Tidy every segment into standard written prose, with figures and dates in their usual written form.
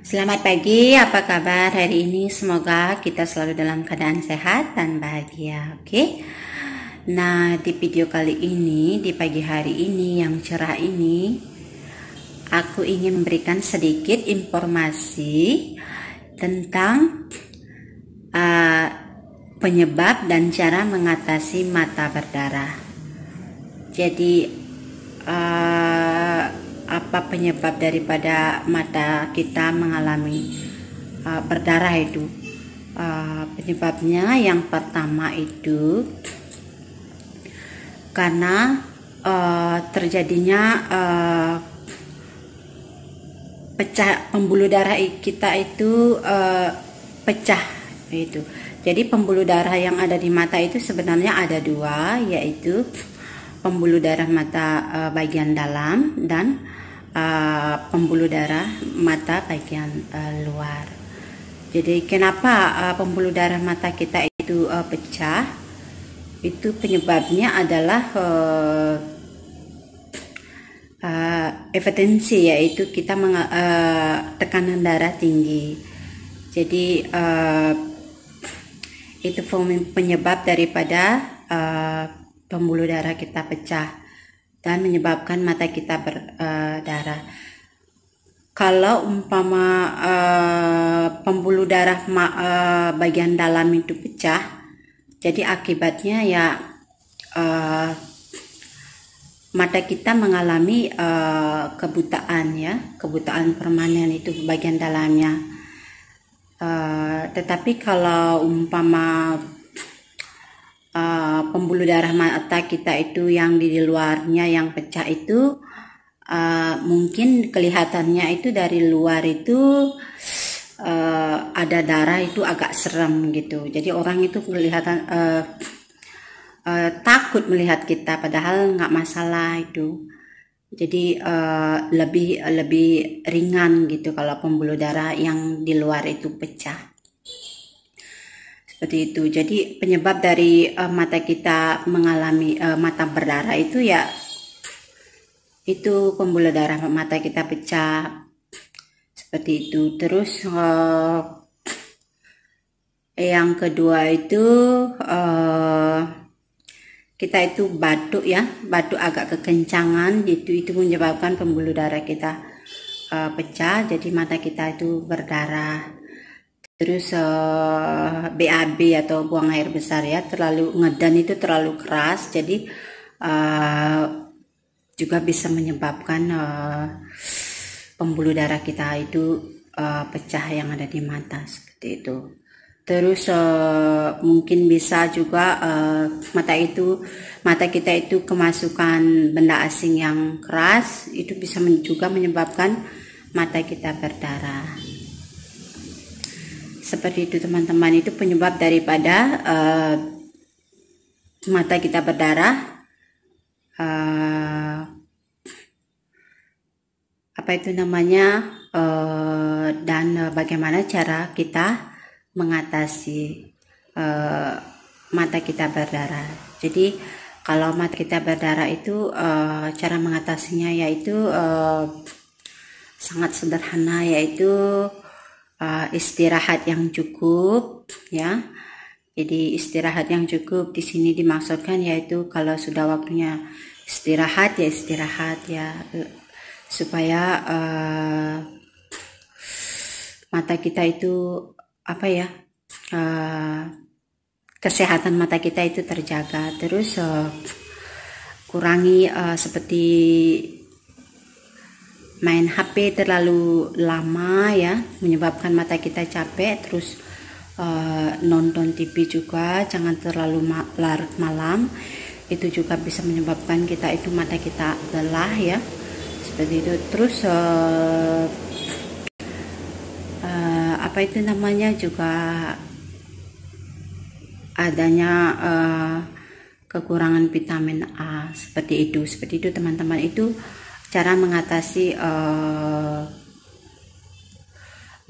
Selamat pagi, apa kabar hari ini? Semoga kita selalu dalam keadaan sehat dan bahagia, oke? Nah, di video kali ini, di pagi hari ini yang cerah ini, aku ingin memberikan sedikit informasi tentang penyebab dan cara mengatasi mata berdarah. Jadi, apa penyebab daripada mata kita mengalami berdarah itu? Penyebabnya yang pertama itu karena terjadinya pembuluh darah kita itu pecah itu. Jadi pembuluh darah yang ada di mata itu sebenarnya ada dua, yaitu pembuluh darah mata bagian dalam dan pembuluh darah mata bagian luar. Jadi kenapa pembuluh darah mata kita itu pecah? Itu penyebabnya adalah hipertensi, yaitu kita tekanan darah tinggi. Jadi itu penyebab daripada pembuluh darah kita pecah dan menyebabkan mata kita berdarah. Kalau umpama pembuluh darah bagian dalam itu pecah, jadi akibatnya ya mata kita mengalami kebutaan, ya, kebutaan permanen itu bagian dalamnya. Tetapi kalau umpama pembuluh darah mata kita itu yang di luarnya yang pecah itu mungkin kelihatannya itu dari luar itu ada darah itu agak serem gitu. Jadi orang itu kelihatan takut melihat kita, padahal nggak masalah itu. Jadi lebih ringan gitu kalau pembuluh darah yang di luar itu pecah. Seperti itu. Jadi penyebab dari mata kita mengalami mata berdarah itu ya itu pembuluh darah mata kita pecah. Seperti itu. Terus yang kedua itu kita itu batuk, ya, batuk agak kekencangan gitu, itu menyebabkan pembuluh darah kita pecah, jadi mata kita itu berdarah. Terus BAB atau buang air besar, ya, terlalu ngedan itu terlalu keras, jadi juga bisa menyebabkan pembuluh darah kita itu pecah yang ada di mata, seperti itu. Terus mungkin bisa juga mata kita itu kemasukan benda asing yang keras, itu bisa juga menyebabkan mata kita berdarah. Seperti itu teman-teman, itu penyebab daripada mata kita berdarah. Apa itu namanya, dan bagaimana cara kita mengatasi mata kita berdarah. Jadi kalau mata kita berdarah itu cara mengatasinya yaitu sangat sederhana, yaitu istirahat yang cukup, ya. Jadi istirahat yang cukup di sini dimaksudkan yaitu kalau sudah waktunya istirahat ya istirahat, ya, supaya mata kita itu kesehatan mata kita itu terjaga. Terus kurangi seperti main HP terlalu lama, ya, menyebabkan mata kita capek. Terus nonton TV juga jangan terlalu larut malam, itu juga bisa menyebabkan kita itu mata kita lelah, ya, seperti itu. Terus apa itu namanya juga adanya kekurangan vitamin A, seperti itu teman-teman. Itu cara mengatasi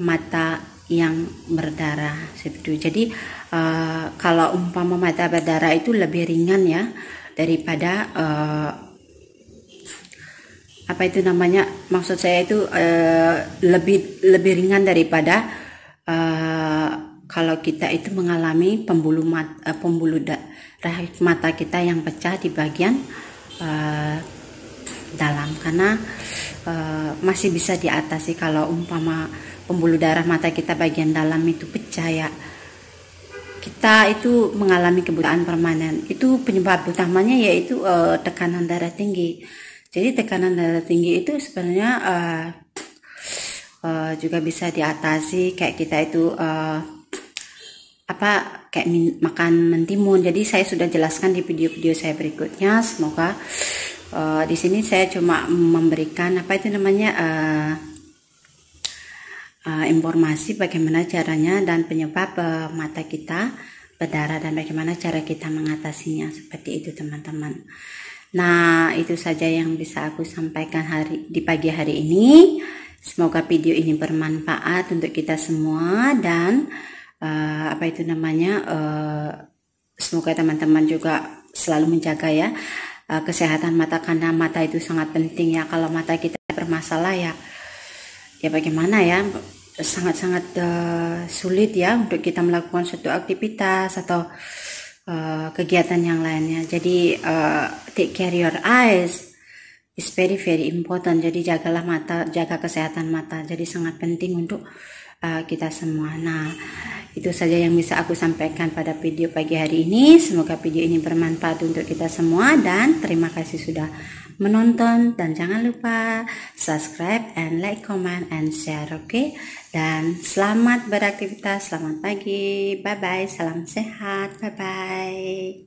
mata yang berdarah, seperti itu. Jadi kalau umpama mata berdarah itu lebih ringan, ya, daripada apa itu namanya, maksud saya itu lebih ringan daripada kalau kita itu mengalami pembuluh darah mata kita yang pecah di bagian dalam, karena masih bisa diatasi. Kalau umpama pembuluh darah mata kita bagian dalam itu pecah, ya kita itu mengalami kebutaan permanen. Itu penyebab utamanya yaitu tekanan darah tinggi. Jadi tekanan darah tinggi itu sebenarnya juga bisa diatasi, kayak kita itu kayak makan mentimun. Jadi saya sudah jelaskan di video-video saya berikutnya. Semoga di sini saya cuma memberikan apa itu namanya informasi bagaimana caranya dan penyebab mata kita berdarah dan bagaimana cara kita mengatasinya, seperti itu teman-teman. Nah, itu saja yang bisa aku sampaikan di pagi hari ini. Semoga video ini bermanfaat untuk kita semua, dan apa itu namanya, semoga teman-teman juga selalu menjaga ya kesehatan mata, karena mata itu sangat penting ya. Kalau mata kita bermasalah ya bagaimana ya, sangat-sangat sulit ya untuk kita melakukan suatu aktivitas atau kegiatan yang lainnya. Jadi take care your eyes is very important. Jadi jagalah mata, jaga kesehatan mata. Jadi sangat penting untuk kita semua. Nah, itu saja yang bisa aku sampaikan pada video pagi hari ini. Semoga video ini bermanfaat untuk kita semua, dan terima kasih sudah menonton, dan jangan lupa subscribe and like, comment and share, oke? Dan selamat beraktivitas, selamat pagi, bye bye, salam sehat, bye bye.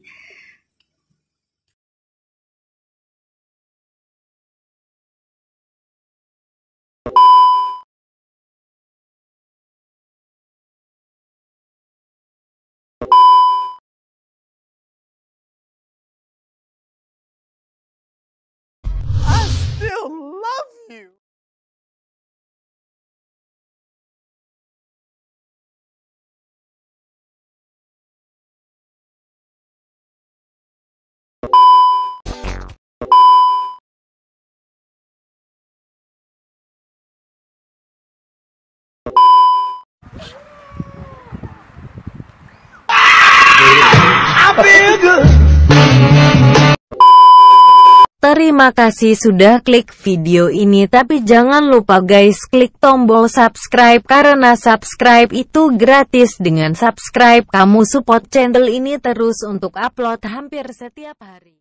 Love you. Terima kasih sudah klik video ini, tapi jangan lupa guys klik tombol subscribe karena subscribe itu gratis. Dengan subscribe kamu support channel ini terus untuk upload hampir setiap hari.